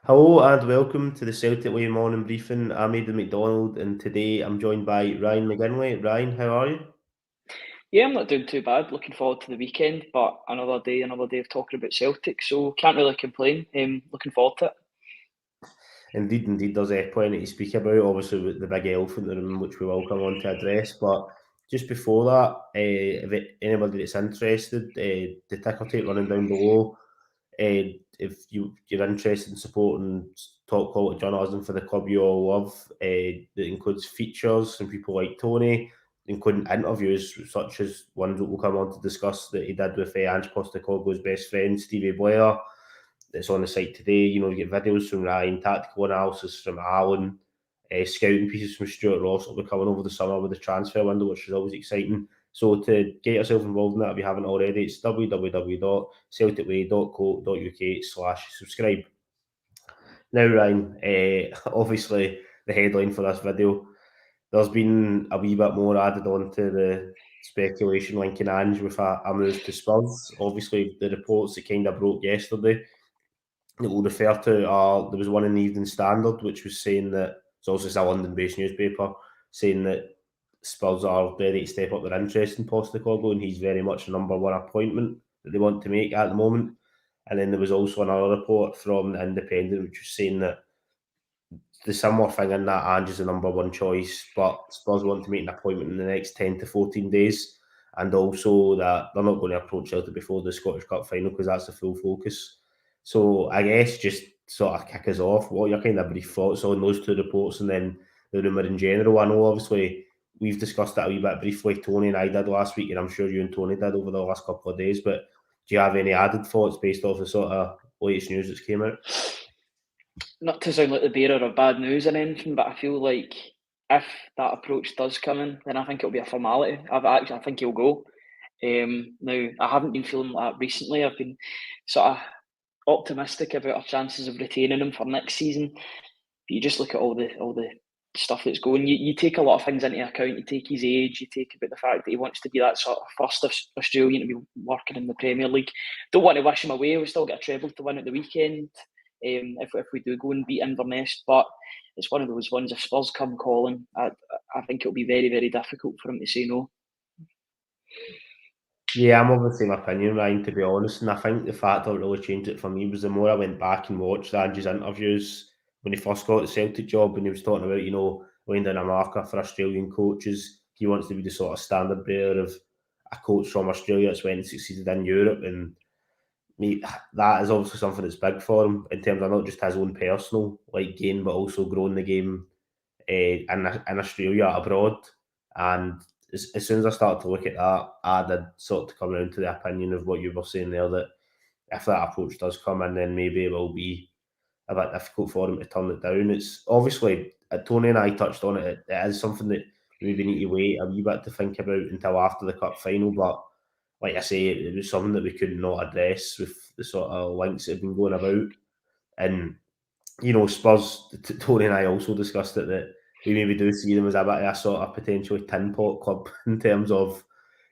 Hello and welcome to the Celtic Way morning briefing. I'm Aidan Macdonald and today I'm joined by Ryan McGinlay. Ryan, how are you? Yeah, I'm not doing too bad. Looking forward to the weekend, but another day of talking about Celtic, so can't really complain. Looking forward to it. Indeed, there's plenty to speak about, obviously with the big elephant in the room, which we will come on to address. But just before that, anybody that's interested, the ticker tape running down below. If you're interested in supporting top quality journalism for the club you all love, that includes features and people like Tony, including interviews such as ones that we'll come on to discuss that he did with Ange Postecoglou's best friend Stevie Boyer. That's on the site today. You get videos from Ryan, tactical analysis from Alan, scouting pieces from Stuart Ross will be coming over the summer with the transfer window, which is always exciting. So to get yourself involved in that, if you haven't already, it's www.celticway.co.uk/subscribe. Now, Ryan, obviously the headline for this video, there's been a wee bit more added on to the speculation linking Ange with a move to Spurs. Obviously, the reports that kind of broke yesterday that we'll refer to are there was one in the Evening Standard which was saying that it's also a London-based newspaper saying that Spurs are ready to step up their interest in Postecoglou and he's very much the number one appointment that they want to make at the moment. And then there was also another report from the Independent which was saying that the similar thing in that Ange is the number one choice, but Spurs want to make an appointment in the next 10 to 14 days. And also that they're not going to approach Celtic before the Scottish Cup final because that's the full focus. So I guess just sort of kick us off. What are your kind of brief thoughts on those two reports and then the rumour in general? I know obviously we've discussed that a wee bit briefly. Tony and I did last week, and I'm sure you and Tony did over the last couple of days. But do you have any added thoughts based off the sort of latest news that's came out? Not to sound like the bearer of bad news or anything, but I feel like if that approach does come in, then I think it'll be a formality. I think he'll go. Now I haven't been feeling like that recently. I've been sort of optimistic about our chances of retaining him for next season. But you just look at all the stuff that's going. You take a lot of things into account. You take his age. You take about the fact that he wants to be that sort of first Australian to be working in the Premier League. Don't want to wish him away. We still get a treble to win at the weekend. If we do go and beat Inverness, but it's one of those ones. If Spurs come calling, I think it'll be very difficult for him to say no. Yeah, I'm of the same opinion, Ryan, to be honest. And I think the factor that really changed it for me was the more I went back and watched Ange's interviews when he first got the Celtic job, when he was talking about, laying down a marker for Australian coaches. He wants to be the sort of standard bearer of a coach from Australia that's went and succeeded in Europe. And that is obviously something that's big for him in terms of not just his own personal gain, but also growing the game in Australia abroad. And as soon as I started to look at that, I did sort of come around to the opinion of what you were saying there that if that approach does come in, then maybe it will be a bit difficult for him to turn it down. It's obviously, Tony and I touched on it, it is something that maybe need to wait a wee bit to think about until after the cup final. But like I say, it was something that we could not address with the sort of links that have been going about. And Spurs, Tony and I also discussed it that we maybe do see them as a bit of a sort of potentially tin pot club in terms of,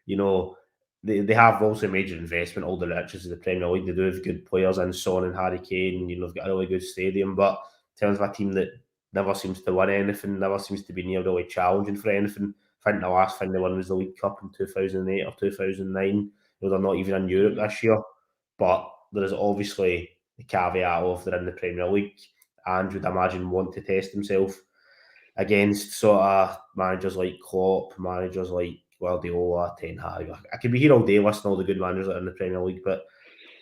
you know, they have also major investment, all the riches of the Premier League. They do have good players in Son and Harry Kane, they've got a really good stadium. But in terms of a team that never seems to win anything, never seems to be near really challenging for anything. I think the last thing they won was the League Cup in 2008 or 2009. They're not even in Europe this year. But there is obviously the caveat of they're in the Premier League and would imagine want to test himself against sort of managers like Klopp, managers like Guardiola, Ten Hag. I could be here all day listing all the good managers that are in the Premier League, but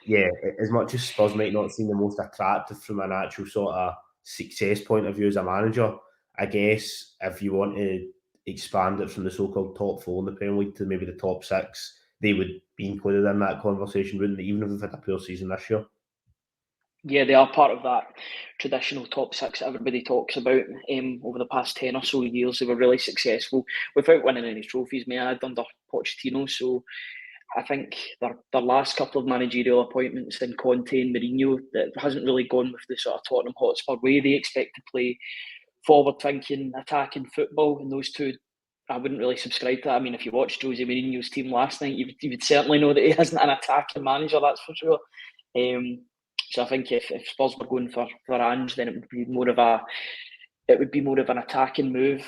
yeah, as much as Spurs might not seem the most attractive from an actual sort of success point of view as a manager, I guess if you want to expand it from the so-called top four in the Premier League to maybe the top six, they would be included in that conversation, wouldn't they? Even if they've had a poor season this year. Yeah, they are part of that traditional top six that everybody talks about. Over the past 10 or so years, they were really successful without winning any trophies, may I add, under Pochettino. So I think their last couple of managerial appointments in Conte and Mourinho, that hasn't really gone with the sort of Tottenham Hotspur way. They expect to play forward-thinking, attacking football, and those two, I wouldn't really subscribe to that. I mean, if you watched Jose Mourinho's team last night, you would certainly know that he isn't an attacking manager, that's for sure. So I think if Spurs were going for Ange, then it would be more of an attacking move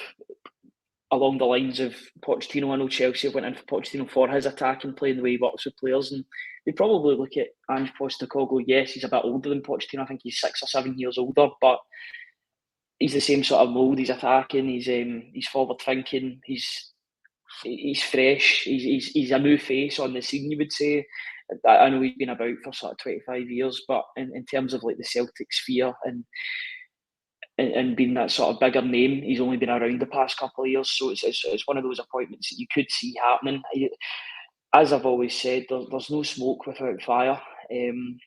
along the lines of Pochettino. I know Chelsea went in for Pochettino for his attacking play and the way he works with players, and they probably look at Ange Postecoglou. Yes, he's a bit older than Pochettino. I think he's 6 or 7 years older, but he's the same sort of mould. He's attacking. He's forward thinking. He's fresh. He's a new face on the scene, you would say. I know he's been about for sort of 25 years, but in terms of like the Celtic sphere and being that sort of bigger name, he's only been around the past couple of years. So it's one of those appointments that you could see happening. As I've always said, there's no smoke without fire. And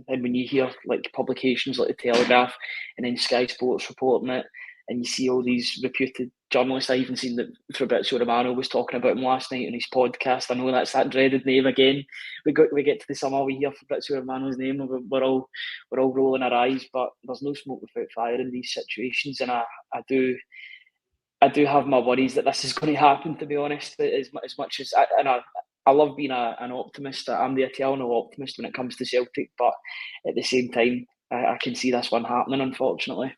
when you hear like publications like the Telegraph and then Sky Sports reporting it, and you see all these reputed journalists, I even seen that Fabrizio Romano was talking about him last night on his podcast. I know that's that dreaded name again. We get to the summer, we hear Fabrizio Romano's name, and we're all rolling our eyes. But there's no smoke without fire in these situations, and I do have my worries that this is going to happen. To be honest, as much as I love being an optimist. I'm the eternal optimist when it comes to Celtic, but at the same time, I can see this one happening, unfortunately.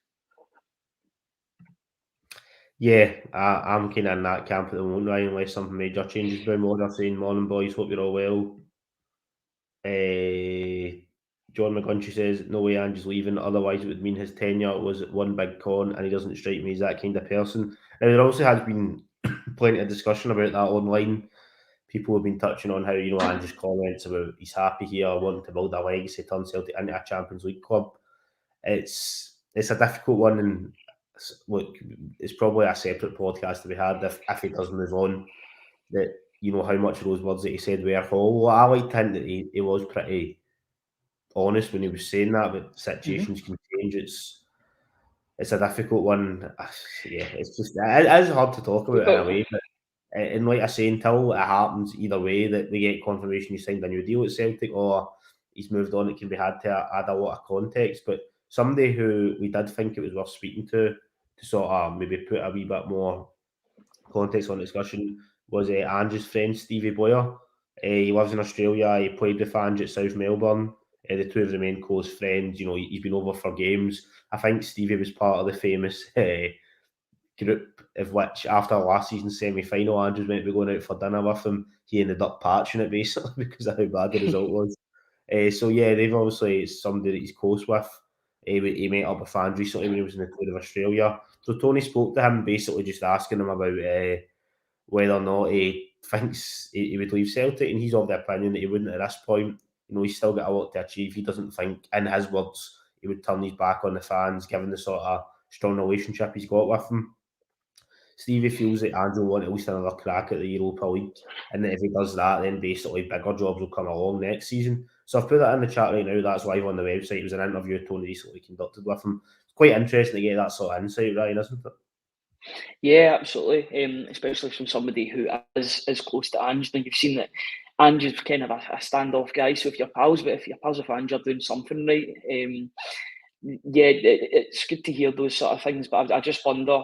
Yeah, I'm kind of in that camp at the moment, Ryan, unless something major changes. Brown saying, morning boys, hope you're all well. John McGuntry says, no way Ange's leaving, otherwise it would mean his tenure was one big con and he doesn't strike me as that kind of person. Now, there also has been plenty of discussion about that online. People have been touching on how, Ange's comments about he's happy here, wanting to build a legacy, turn Celtic into a Champions League club. It's a difficult one, and look, it's probably a separate podcast to be had if he does move on. That how much of those words that he said were hollow. Well, I like to think that he was pretty honest when he was saying that, but situations can change. It's a difficult one. Yeah, it's just it is hard to talk about in a way, but and like I say, until it happens either way, that we get confirmation he signed a new deal at Celtic or he's moved on, it can be hard to add a lot of context. But somebody who we did think it was worth speaking to sort of maybe put a wee bit more context on the discussion was Ange's friend Stevie Boyer. He lives in Australia. He played with Ange at South Melbourne. The two have remained close friends. He's been over for games. I think Stevie was part of the famous group of which, after last season's semi-final, Andrews went to be going out for dinner with him. He ended up patching it basically because of how bad the result was. So yeah, they've obviously, it's somebody that he's close with. He met up with Ange recently when he was in the tour of Australia. So Tony spoke to him, basically just asking him about whether or not he thinks he would leave Celtic, and he's of the opinion that he wouldn't at this point. He's still got a lot to achieve. He doesn't think, in his words, he would turn his back on the fans, given the sort of strong relationship he's got with them. Stevie feels that Ange will want at least another crack at the Europa League, and that if he does that, then basically bigger jobs will come along next season. So I've put that in the chat right now. That's live on the website. It was an interview Tony recently conducted with him. It's quite interesting to get that sort of insight, Ryan, isn't it? Yeah, absolutely. Especially from somebody who is close to Ange. Now you've seen that Ange is kind of a standoff guy. So if you're pals, but if you're pals with Ange, you're doing something right. Yeah, it's good to hear those sort of things. But I just wonder,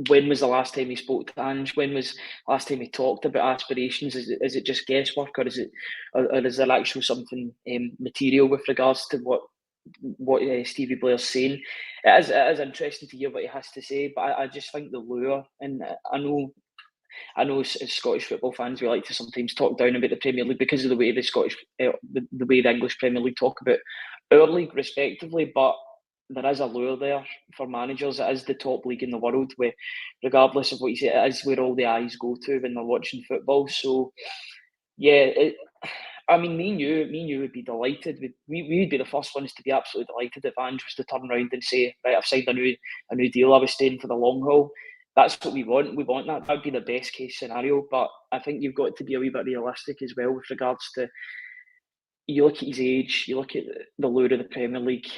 when was the last time he spoke to Ange? When was the last time he talked about aspirations? Is it just guesswork, or is there actual something material with regards to what Stevie Boyer's saying? It is interesting to hear what he has to say, but I just think the lure, and I know as Scottish football fans, we like to sometimes talk down about the Premier League because of the way the way the English Premier League talk about our league respectively, but there is a lure there for managers. It is the top league in the world, where regardless of what you say, it is where all the eyes go to when they're watching football. So yeah, I mean, me and you would be delighted. We would be the first ones to be absolutely delighted if Ange was to turn around and say, right, I've signed a new deal. I was staying for the long haul. That's what we want. We want that. That would be the best case scenario. But I think you've got to be a wee bit realistic as well with regards to, you look at his age, you look at the lure of the Premier League,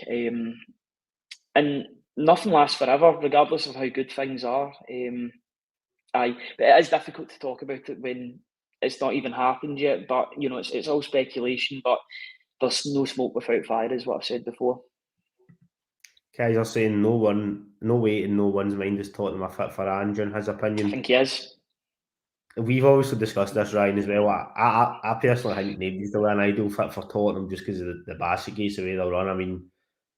and nothing lasts forever, regardless of how good things are. But it is difficult to talk about it when it's not even happened yet. But it's all speculation. But there's no smoke without fire, is what I've said before. Guys are saying no way in no one's mind is Tottenham a fit for Ange, in his opinion. I think he is. we've obviously discussed this, Ryan, as well. I personally think nobody's really an ideal fit for Tottenham just because of the basket case, the way they run. I mean,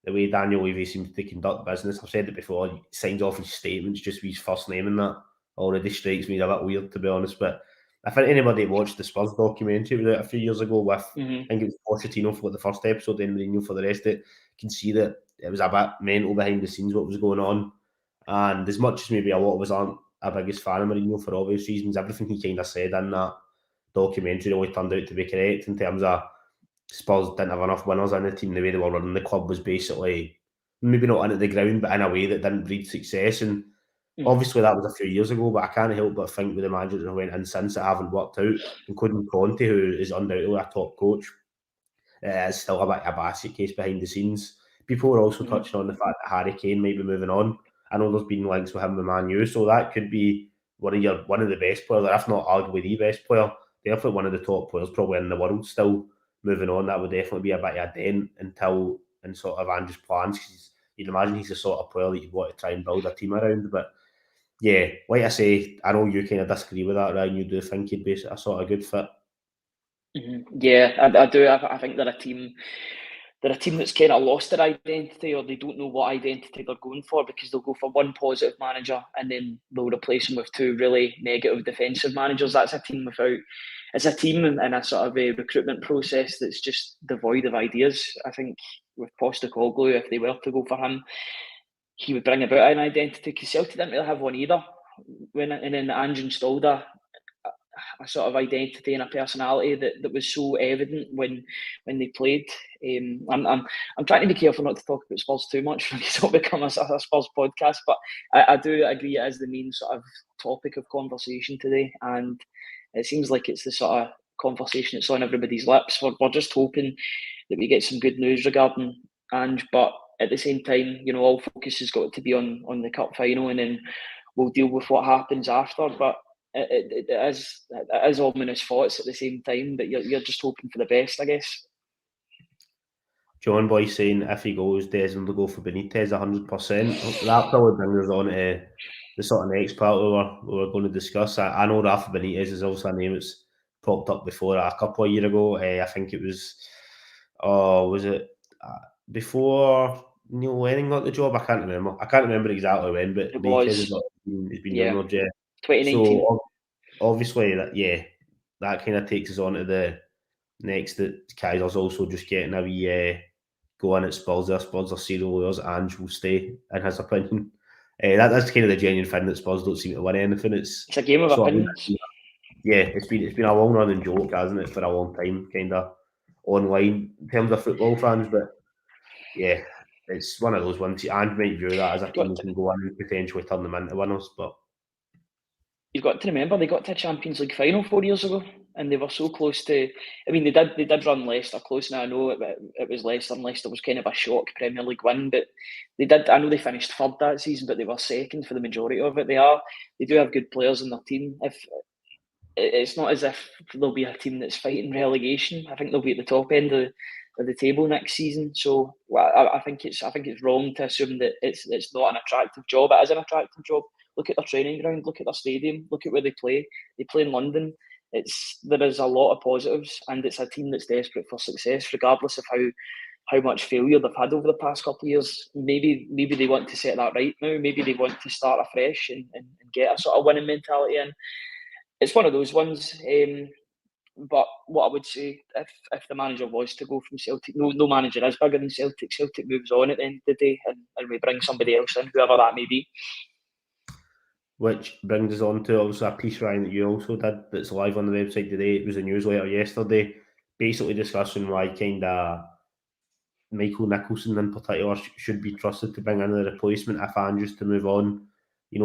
the way Daniel Levy seems to conduct business, I've said it before, he signs off his statements just with his first name and that already strikes me a bit weird, to be honest. But I think anybody that watched the Spurs documentary was out a few years ago with, I think it was Pochettino for the first episode, then Mourinho for the rest of it, can see that it was a bit mental behind the scenes what was going on. And as much as maybe a lot of us aren't a biggest fan of Mourinho for obvious reasons, everything he kind of said in that documentary really turned out to be correct in terms of Spurs didn't have enough winners in the team. The way they were running the club was basically maybe not into the ground, but in a way that didn't breed success. And obviously that was a few years ago, but I can't help but think with the managers that went in since it haven't worked out, including Conte, who is undoubtedly a top coach. Is still a bit of a basket case behind the scenes. People are also touching on the fact that Harry Kane might be moving on. I know there's been links with him with Man U, so that could be one of the best players, or if not arguably the best player, definitely one of the top players probably in the world still moving on. That would definitely be a bit of a dent until in sort of Ange's plans, because you'd imagine he's the sort of player that you'd want to try and build a team around. But yeah, like I say, I know you kind of disagree with that, Ryan. You do think he'd be a sort of good fit. Yeah, I do. I think they're a team. They're a team that's kind of lost their identity, or they don't know what identity they're going for, because they'll go for one positive manager and then they'll replace him with two really negative defensive managers. That's a team without. It's a team in a sort of a recruitment process that's just devoid of ideas. I think with Postecoglou, if they were to go for him, he would bring about an identity, because Celtic didn't really have one either. And then Ange installed a sort of identity and a personality that was so evident when they played. I'm trying to be careful not to talk about Spurs too much because it'll become a Spurs podcast, but I do agree it is the main sort of topic of conversation today, and it seems like it's the sort of conversation that's on everybody's lips. We're just hoping that we get some good news regarding Ange, but at the same time, all focus has got to be on the cup final, and then we'll deal with what happens after. But it is ominous thoughts at the same time, but you're just hoping for the best, I guess. John Boy saying if he goes, Desmond will go for Benitez 100%. That probably brings us on to the sort of next part we were going to discuss. I know Rafa Benitez is also a name that's popped up before a couple of years ago. I think it was it before Neil Lennon got the job? I can't remember. I can't remember exactly when, but It Benitez was, has been yeah, rumoured, yeah. 2019. So obviously that kind of takes us on to the next, that Kaiser's also just getting a wee go on at Spurs. Spurs are serial losers. Ange will stay, in his opinion. That's kind of the genuine thing, that Spurs don't seem to win anything. It's a game of sort of, opinions. yeah, it's been a long running joke, hasn't it, for a long time, kind of online in terms of football fans. But yeah, it's one of those ones. Ange might view that as a team who can go in and potentially turn them into winners, but you've got to remember they got to a Champions League final 4 years ago, and they were so close to. I mean, they did run Leicester close. Now I know it was Leicester, and Leicester was kind of a shock Premier League win, but they did. I know they finished third that season, but they were second for the majority of it. They do have good players in their team. If it's not as if they'll be a team that's fighting relegation, I think they'll be at the top end of the table next season. So I think it's wrong to assume that it's not an attractive job. It is an attractive job. Look at their training ground, look at their stadium, look at where they play. They play in London. There is a lot of positives, and it's a team that's desperate for success, regardless of how much failure they've had over the past couple of years. Maybe they want to set that right now. Maybe they want to start afresh and get a sort of winning mentality in. It's one of those ones. But what I would say, if the manager was to go from Celtic, no manager is bigger than Celtic. Celtic moves on at the end of the day, and we bring somebody else in, whoever that may be. which brings us on to also a piece, Ryan, that you also did that's live on the website today. It was a newsletter yesterday, basically discussing why kind of Michael Nicholson in particular should be trusted to bring in a replacement if Andrews to move on,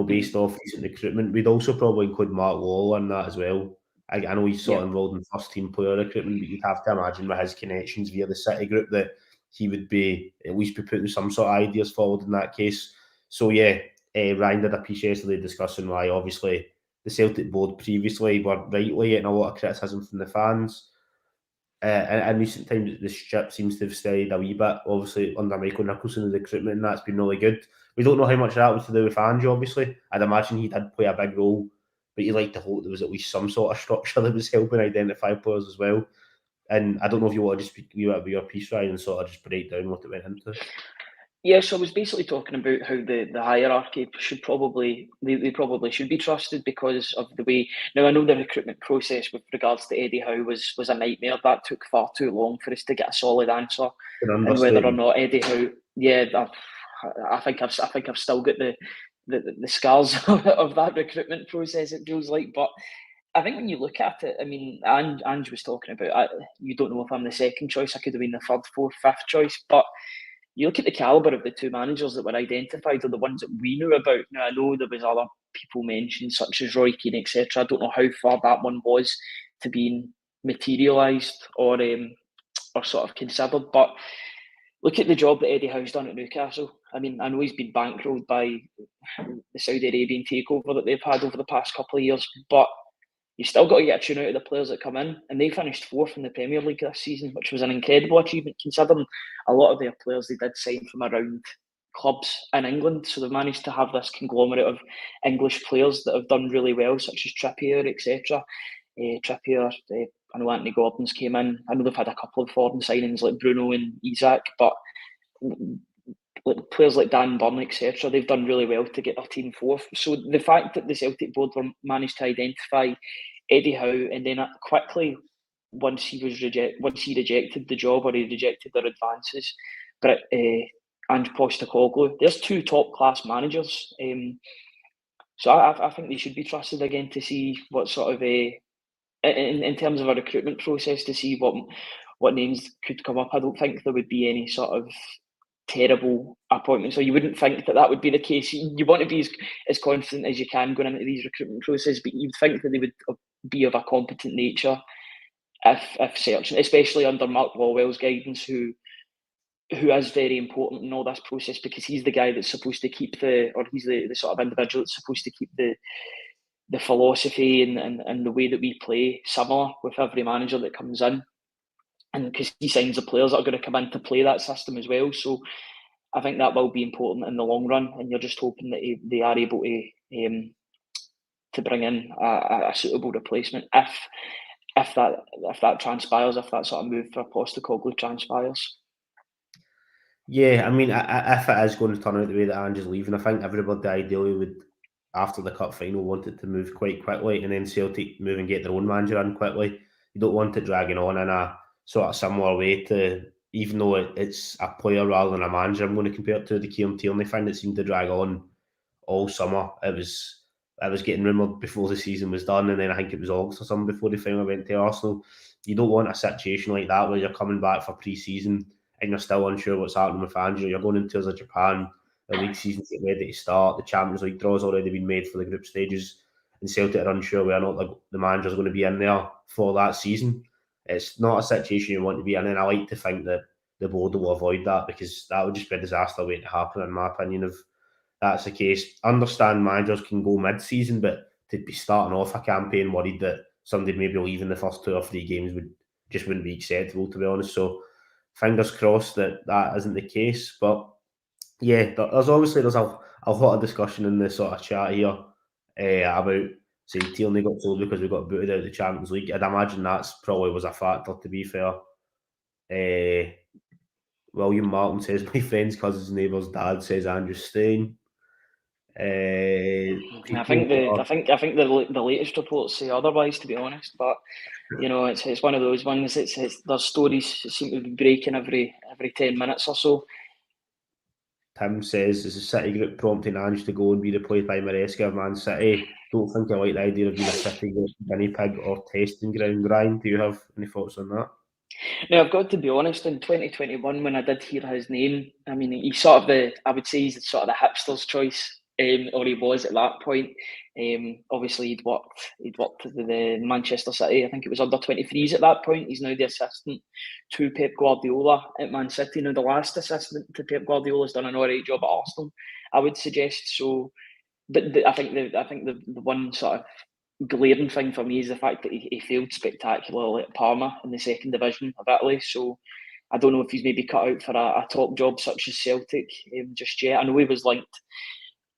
based off recent recruitment. We'd also probably include Mark Wall in that as well. I know he's sort of involved in first team player recruitment, but you'd have to imagine with his connections via the City group that he would be at least be putting some sort of ideas forward in that case. So yeah, Ryan did a piece yesterday discussing why obviously the Celtic board previously were rightly getting a lot of criticism from the fans. In recent times, the ship seems to have stayed a wee bit, obviously, under Michael Nicholson and the recruitment, and that's been really good. We don't know how much that was to do with Ange, obviously. I'd imagine he did play a big role but you like to hope there was at least some sort of structure that was helping identify players as well. And I don't know if you want to just speak about your piece, Ryan, and sort of just break down what it went into. Yeah, so I was basically talking about how the hierarchy should probably they probably should be trusted because of the way. Now I know the recruitment process with regards to Eddie Howe was a nightmare. That took far too long for us to get a solid answer, and whether or not Eddie Howe, I think I've still got the scars of that recruitment process. It feels like, but I think when you look at it, I mean, Ange was talking about. You don't know if I'm the second choice. I could have been the third, fourth, fifth choice, but you look at the calibre of the two managers that were identified, or the ones that we knew about. Now, I know there was other people mentioned, such as Roy Keane, etc. I don't know how far that one was to being materialised or sort of considered. But look at the job that Eddie Howe's done at Newcastle. I mean, I know he's been bankrolled by the Saudi Arabian takeover that they've had over the past couple of years, but you've still got to get a tune out of the players that come in. And they finished fourth in the Premier League this season, which was an incredible achievement considering a lot of their players they did sign from around clubs in England. So they've managed to have this conglomerate of English players that have done really well, such as Trippier, etc. I know Anthony Gordon's came in. I know they've had a couple of foreign signings like Bruno and Isak, but players like Dan Burn, etc., they've done really well to get their team fourth. So the fact that the Celtic board managed to identify Eddie Howe and then quickly, once he rejected the job or he rejected their advances, but Ange Postecoglou, there's two top class managers. So I think they should be trusted again to see what sort of in terms of a recruitment process to see what names could come up. I don't think there would be any sort of terrible appointments, or you wouldn't think that would be the case. You want to be as confident as you can going into these recruitment processes, but you'd think that they would be of a competent nature if searching, especially under Mark Walwell's guidance, who is very important in all this process because he's the guy that's supposed to keep he's the sort of individual that's supposed to keep the philosophy and the way that we play similar with every manager that comes in. And because he signs the players that are going to come in to play that system as well. So I think that will be important in the long run. And you're just hoping that they are able to bring in a suitable replacement if that transpires, if that sort of move for Postecoglou transpires. Yeah, I mean, if it is going to turn out the way that Ange is leaving, I think everybody ideally would, after the cup final, want it to move quite quickly, and then Celtic move and get their own manager in quickly. You don't want it dragging on in a sort of similar way to, even though it's a player rather than a manager, I'm going to compare it to the Kieran Tierney thing that seemed to drag on all summer. It was getting rumoured before the season was done, and then I think it was August or something before they finally went to Arsenal. You don't want a situation like that where you're coming back for pre-season and you're still unsure what's happening with Ange. You're going into as Japan, the league season's getting ready to start, the Champions League draw's already been made for the group stages, and Celtic are unsure whether or not the manager's going to be in there for that season. It's not a situation you want to be in, and I like to think that the board will avoid that because that would just be a disaster waiting to happen, in my opinion, if that's the case. Understand managers can go mid-season, but to be starting off a campaign worried that somebody maybe leaving the first 2 or 3 games wouldn't be acceptable, to be honest. So fingers crossed that isn't the case. But yeah, there's a lot of discussion in this sort of chat here about, say, Tierney got told because we got booted out of the Champions League. I'd imagine that's probably was a factor, to be fair. William Martin says, my friend's cousin's neighbour's dad says Andrew's staying. I think the latest reports say otherwise, to be honest. But you know, it's one of those ones. There's stories that seem to be breaking every 10 minutes or so. Tim says, is the City group prompting Ange to go and be replaced by Maresca of Man City? Don't think I like the idea of being a City group guinea pig or testing ground. Ryan, do you have any thoughts on that? Now, I've got to be honest, in 2021, when I did hear his name, I mean, he's sort of I would say he's sort of the hipster's choice, or he was at that point. Obviously, he'd worked at the Manchester City, I think it was under 23s at that point. He's now the assistant to Pep Guardiola at Man City. Now, the last assistant to Pep Guardiola has done an alright job at Arsenal, I would suggest. So, but I think the one sort of glaring thing for me is the fact that he failed spectacularly at Parma in the second division of Italy. So I don't know if he's maybe cut out for a top job such as Celtic just yet. I know he was linked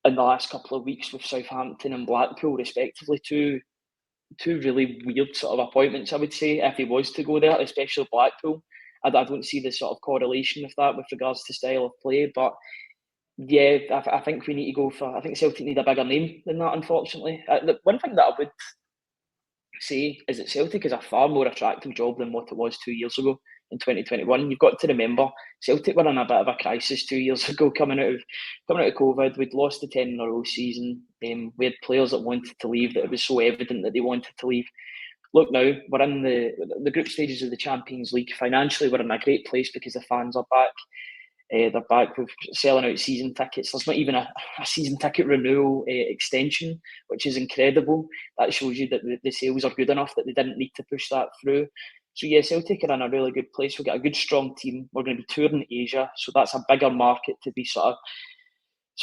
in the last couple of weeks with Southampton and Blackpool, respectively, two really weird sort of appointments, I would say, if he was to go there, especially Blackpool. I don't see the sort of correlation with that with regards to style of play, but yeah, I think we need to go for. I think Celtic need a bigger name than that, unfortunately. The one thing that I would say is that Celtic is a far more attractive job than what it was 2 years ago in 2021. You've got to remember, Celtic were in a bit of a crisis 2 years ago, coming out of COVID. We'd lost the 10 in a row season. We had players that wanted to leave, that it was so evident that they wanted to leave. Look now, we're in the group stages of the Champions League. Financially, we're in a great place because the fans are back. They're back with selling out season tickets. There's not even a season ticket renewal extension, which is incredible. That shows you that the sales are good enough that they didn't need to push that through. So yeah, Celtic are in a really good place. We've got a good, strong team. We're going to be touring Asia, so that's a bigger market to be sort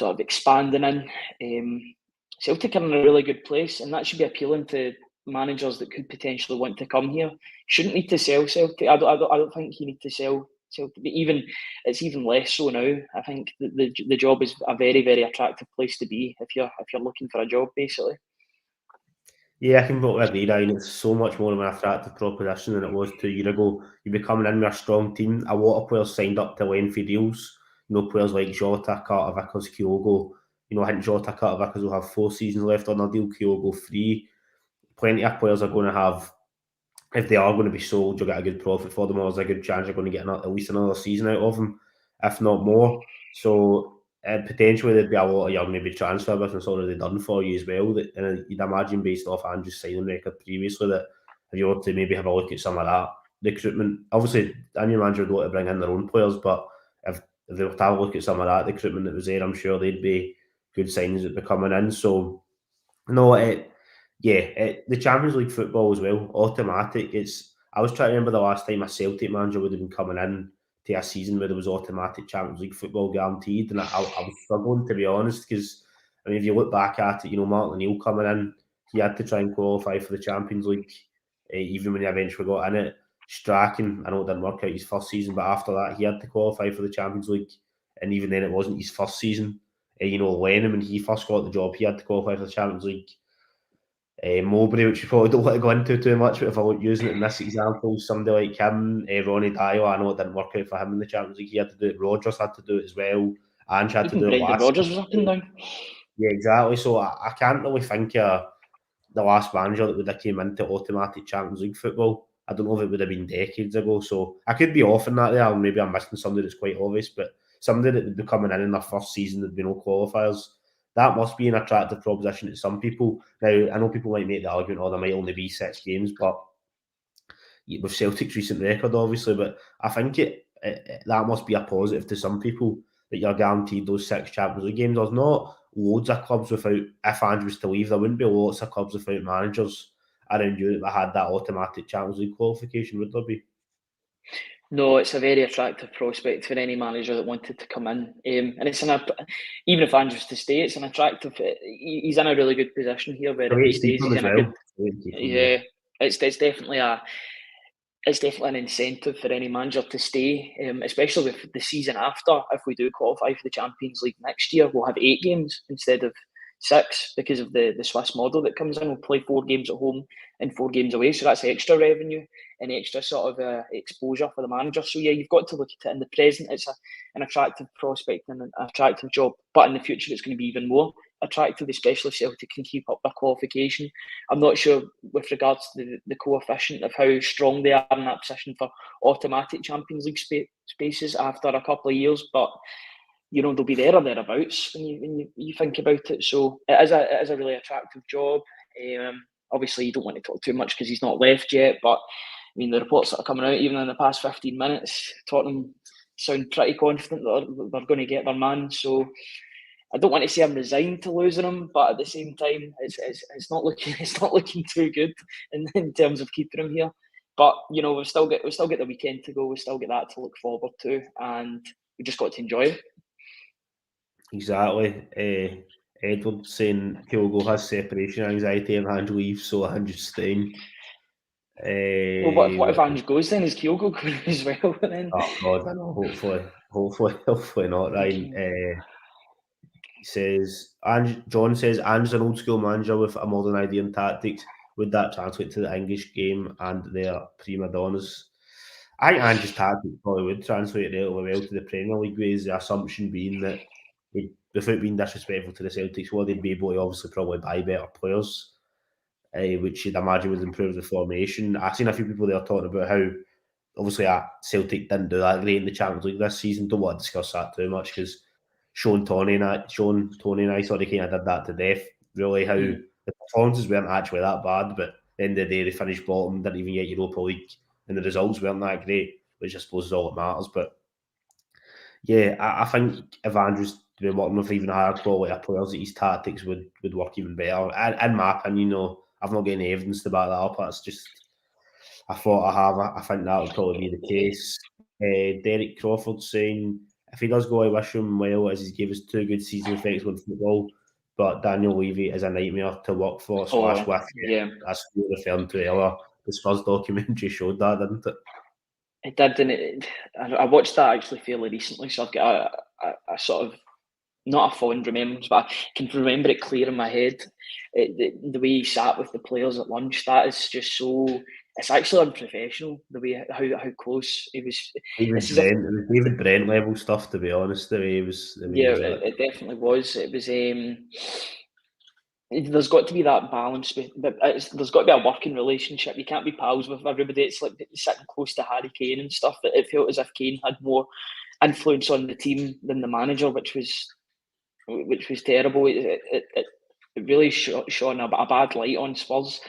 of expanding in. Celtic are in a really good place, and that should be appealing to managers that could potentially want to come here. Shouldn't need to sell Celtic. I don't think you need to sell Celtic. It's even less so now. I think the job is a very, very attractive place to be if you're looking for a job, basically. Yeah, I can completely agree, Ryan. It's so much more of an attractive proposition than it was 2 years ago. You'd be coming in with a strong team. A lot of players signed up to lengthy deals. Players like Jota, Carter Vickers, Kyogo. I think Jota, Carter Vickers will have 4 seasons left on their deal. Kyogo 3. Plenty of players are going to have, if they are going to be sold, you'll get a good profit for them, or there's a good chance you're going to get at least another season out of them, if not more. So potentially there'd be a lot of your maybe transfer business already done for you as well. And you'd imagine, based off Ange's signing record previously, that if you were to maybe have a look at some of that recruitment, obviously a new manager would want to bring in their own players, but if they were to have a look at some of that recruitment that was there, I'm sure they'd be good signings that be coming in. So no, the Champions League football as well, automatic. I was trying to remember the last time a Celtic manager would have been coming in to a season where there was automatic Champions League football guaranteed, and I was struggling, to be honest, because if you look back at it, Martin O'Neill coming in, he had to try and qualify for the Champions League, even when he eventually got in it. Strachan, I know it didn't work out his first season, but after that he had to qualify for the Champions League, and even then it wasn't his first season. Lennon, when he first got the job, he had to qualify for the Champions League. Mowbray, which you probably don't want to go into too much, but if I were using it in this example, somebody like him, Ronnie Dyer, I know it didn't work out for him in the Champions League. He had to do it. Rodgers had to do it as well. Ange had to do it Brendan last. Rodgers was up and down. Yeah, exactly. So I can't really think of the last manager that would have came into automatic Champions League football. I don't know if it would have been decades ago. So I could be off in that there, or maybe I'm missing somebody that's quite obvious, but somebody that would be coming in their first season, there'd be no qualifiers. That must be an attractive proposition to some people. Now, I know people might make the argument, there might only be 6 games, but with Celtic's recent record, obviously, but I think that must be a positive to some people that you're guaranteed those 6 Champions League games. There's not loads of clubs without, if Ange was to leave, there wouldn't be lots of clubs without managers around Europe that had that automatic Champions League qualification, would there be? No, it's a very attractive prospect for any manager that wanted to come in. And it's even if Ange was to stay, it's an attractive. He's in a really good position here where if he stays, he's in a good. Yeah, it's definitely an incentive for any manager to stay, especially with the season after. If we do qualify for the Champions League next year, we'll have 8 games instead of 6 because of the Swiss model that comes in. We'll play 4 games at home and 4 games away, so that's extra revenue and extra sort of exposure for the manager. So yeah, you've got to look at it in the present. It's an attractive prospect and an attractive job, but in the future it's going to be even more attractive, especially if Celtic can keep up their qualification. I'm not sure with regards to the coefficient of how strong they are in that position for automatic Champions League spaces after a couple of years, but they'll be there or thereabouts when you think about it. So it is a really attractive job. Obviously, you don't want to talk too much because he's not left yet, but the reports that are coming out, even in the past 15 minutes, Tottenham sound pretty confident that they're going to get their man. So I don't want to say I'm resigned to losing him, but at the same time, it's not looking too good in terms of keeping him here. But we've still got the weekend to go. We've still got that to look forward to, and we just got to enjoy it. Exactly. Edward saying Kyogo has separation anxiety and Ange leaves, so Ange's staying. Well, what if Ange goes then? Is Kyogo going as well then? Oh God, I know. Hopefully not, Ryan. says, John says, Ange's an old school manager with a modern idea and tactics. Would that translate to the English game and their prima donnas? I think Ange's tactics probably would translate relatively well to the Premier League ways, the assumption being that, without being disrespectful to the Celtics, they'd be able to obviously probably buy better players, which you'd imagine would improve the formation. I've seen a few people there talking about how obviously Celtic didn't do that great in the Champions League this season. Don't want to discuss that too much because Tony and I thought they kind of did that to death. Really, how the performances weren't actually that bad, but at the end of the day, they finished bottom, didn't even get Europa League, and the results weren't that great, which I suppose is all that matters. But yeah, I think if Andrew's been working with even higher quality of players, that his tactics would work even better. And in my opinion, I've not got any evidence to back that up. That's just I thought I have. I think that would probably be the case. Derek Crawford saying if he does go, I wish him well, as he gave us 2 good seasons with excellent football. But Daniel Levy is a nightmare to work for / with. Yeah. That's what we're referring to earlier. The Spurs documentary showed that, didn't it? It did, and I watched that actually fairly recently, so I've got a sort of, not a fond remembrance, but I can remember it clear in my head. The way he sat with the players at lunch, that is just so. It's actually unprofessional. The way how close he was. It was David Brent level stuff, to be honest. The way he was. It definitely was. It was. There's got to be that balance, but there's got to be a working relationship. You can't be pals with everybody. It's like sitting close to Harry Kane and stuff. It felt as if Kane had more influence on the team than the manager, which was terrible. It really shone a bad light on Spurs.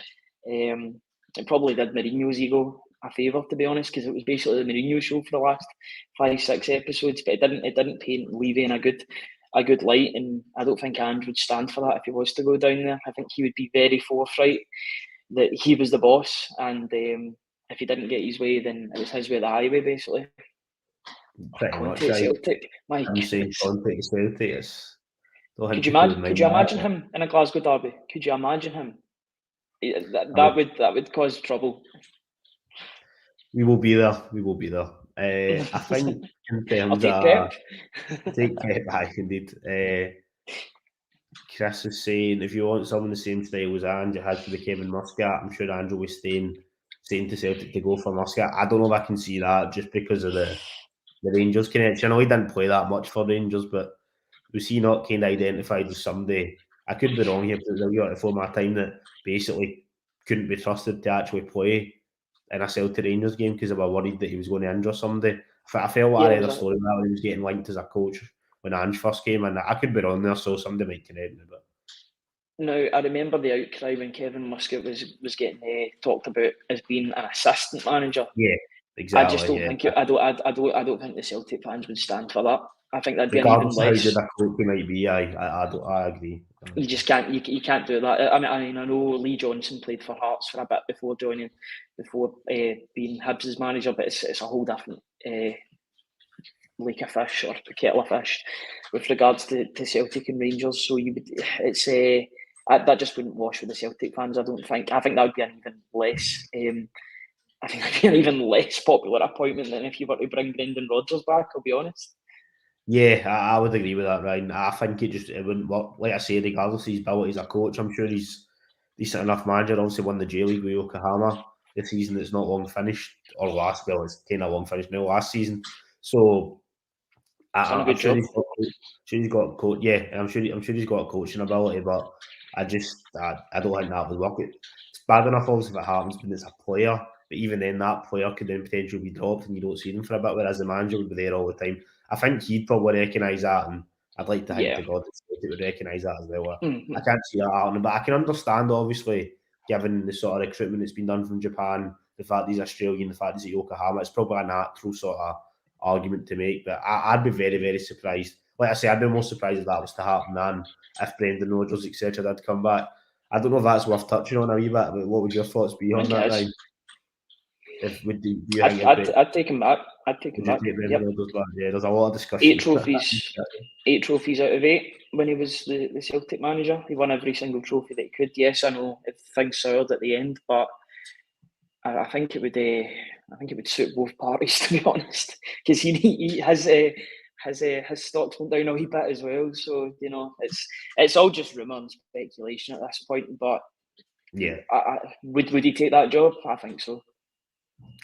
It probably did Mourinho's ego a favour, to be honest, because it was basically the Mourinho show for the last 5-6 episodes. But it didn't paint Levy in a good light, and I don't think Ange would stand for that if he was to go down there. I think he would be very forthright that he was the boss, and if he didn't get his way, then it was his way or the highway, basically. Pretty much. Celtic. My I'm saying Conte Celtic. Could you imagine him in a Glasgow derby? Could you imagine him? That would cause trouble. We will be there. I think in terms of take Pep back indeed. Chris is saying if you want someone the same style as Ange, it has to be Kevin Muscat. I'm sure Ange will be saying to Celtic to go for Muscat. I don't know if I can see that just because of the Rangers connection. I know he didn't play that much for Rangers, but was he not kind of identified as somebody? I could be wrong here, but there's a lot before my time that basically couldn't be trusted to actually play in a Celtic Rangers game because they were worried that he was going to injure somebody. I felt like I read a story about when he was getting linked as a coach when Ange first came, and I could be wrong there, so somebody might connect me. But no, I remember the outcry when Kevin Muscat was getting talked about as being an assistant manager. Yeah, exactly. I just don't think I don't think the Celtic fans would stand for that. I think that'd be an even less. Regardless of how good a coach he might be, I agree. You just can't. You can't do that. I mean, I know Lee Johnson played for Hearts for a bit before being Hibs' manager, but it's a whole different lake of fish or kettle of fish with regards to Celtic and Rangers. So that just wouldn't wash with the Celtic fans. I don't think. I think that would be an even less. I think that'd be an even less popular appointment than if you were to bring Brendan Rodgers back. I'll be honest. Yeah, I would agree with that, Ryan. I think it wouldn't work. Like I say, regardless of his ability as a coach, I'm sure he's decent enough manager. Obviously won the J League with Yokohama the season that's not long finished, or last, well, it's kind of long finished now, last season. So I'm sure he's got coach. Yeah, I'm sure he's got a coaching ability, but I don't think that would work. It's bad enough, obviously, if it happens when it's a player, but even then, that player could then potentially be dropped and you don't see them for a bit, whereas the manager would be there all the time. I think he'd probably recognise that, and I'd like to think to God that he would recognise that as well. I can't see that happening, but I can understand, obviously, given the sort of recruitment that's been done from Japan, the fact he's Australian, the fact he's at Yokohama, it's probably a natural sort of argument to make, but I'd be very, very surprised. Like I say, I'd be more surprised if that was to happen than if Brendan Rodgers, etc., did come back. I don't know if that's worth touching on a wee bit, but what would your thoughts be on that, Ryan? I'd take him back. I'd take him back. Yeah, there's a lot of discussion. 8 trophies out of 8 when he was the Celtic manager. He won every single trophy that he could. Yes, I know things soured at the end, but I think it would suit both parties, to be honest, because his stocks went down a wee bit as well. So it's all just rumour and speculation at this point. But yeah, would he take that job? I think so.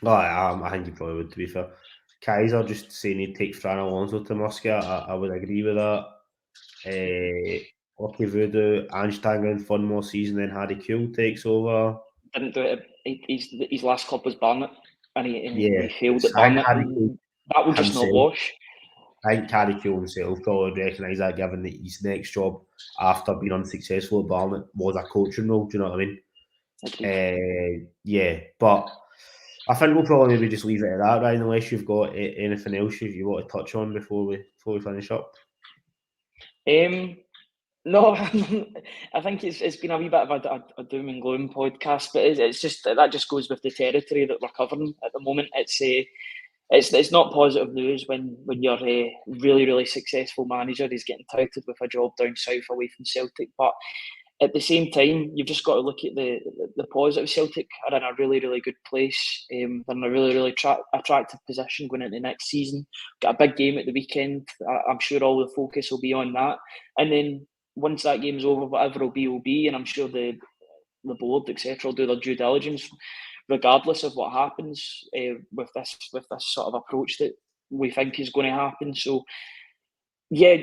I think he probably would. To be fair, Kaiser just saying he'd take Fran Alonso to Muscat. I would agree with that. Lucky Voodoo, Ange in for one more season, then Harry Kuehl takes over. Didn't do it. His last club was Barnet, and he failed at I think Barnet. That will just not wash. I think Harry Kuehl himself probably recognise that, given that his next job after being unsuccessful at Barnet was a coaching role. Do you know what I mean? Yeah, but I think we'll probably maybe just leave it at that, Ryan, unless you've got anything else you want to touch on before we finish up. No, I think it's been a wee bit of a doom and gloom podcast, but it's just that just goes with the territory that we're covering at the moment. It's not positive news when your really, really successful manager is getting touted with a job down south away from Celtic. But at the same time, you've just got to look at the positive. Celtic are in a really, really good place. They're in a really, really attractive position going into next season. Got a big game at the weekend. I'm sure all the focus will be on that. And then once that game's over, whatever will be. And I'm sure the board, etc., will do their due diligence, regardless of what happens with this sort of approach that we think is going to happen. So, yeah,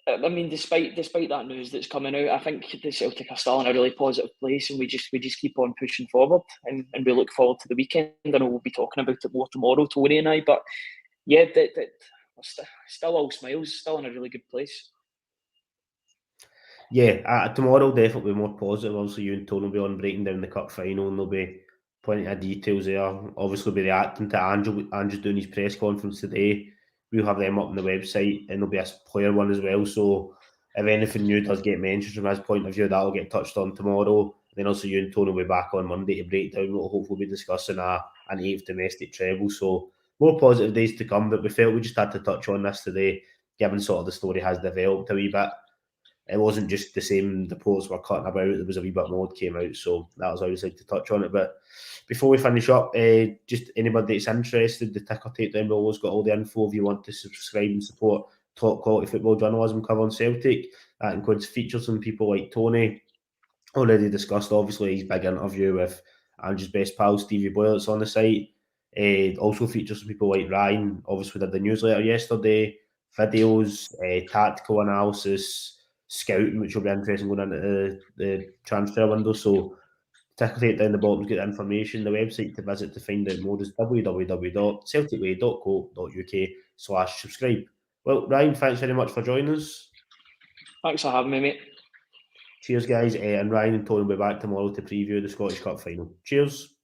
I mean, despite that news that's coming out, I think the Celtic are still in a really positive place, and we just keep on pushing forward, and we look forward to the weekend. I know we'll be talking about it more tomorrow, Tony and I, but yeah, still all smiles, still in a really good place. Yeah, tomorrow will definitely be more positive. Obviously, you and Tony will be on breaking down the cup final, and there'll be plenty of details there. Obviously, we'll be reacting to Ange's doing his press conference today. We'll have them up on the website, and there'll be a player one as well. So if anything new does get mentioned from his point of view, that'll get touched on tomorrow. Then also you and Tony will be back on Monday to break down what we'll hopefully be discussing an 8th domestic treble. So more positive days to come, but we felt we just had to touch on this today, given sort of the story has developed a wee bit. It wasn't just the same reports were cutting about. There was a wee bit more that came out, so that was always like to touch on it. But before we finish up, just anybody that's interested, the Ticker Takedown will always got all the info if you want to subscribe and support top quality football journalism covering Celtic. That includes features from people like Tony, already discussed, obviously, his big interview with Ange's best pal, Stevie Boyer, that's on the site. Also features some people like Ryan, obviously did the newsletter yesterday, videos, tactical analysis, scouting, which will be interesting going into the transfer window. So tickle it down the bottom to get the information. The website to visit to find out more is www.celticway.co.uk/subscribe. Well, Ryan, thanks very much for joining us. Thanks for having me, mate. Cheers, guys. And Ryan and Tony will be back tomorrow to preview the Scottish Cup final. Cheers.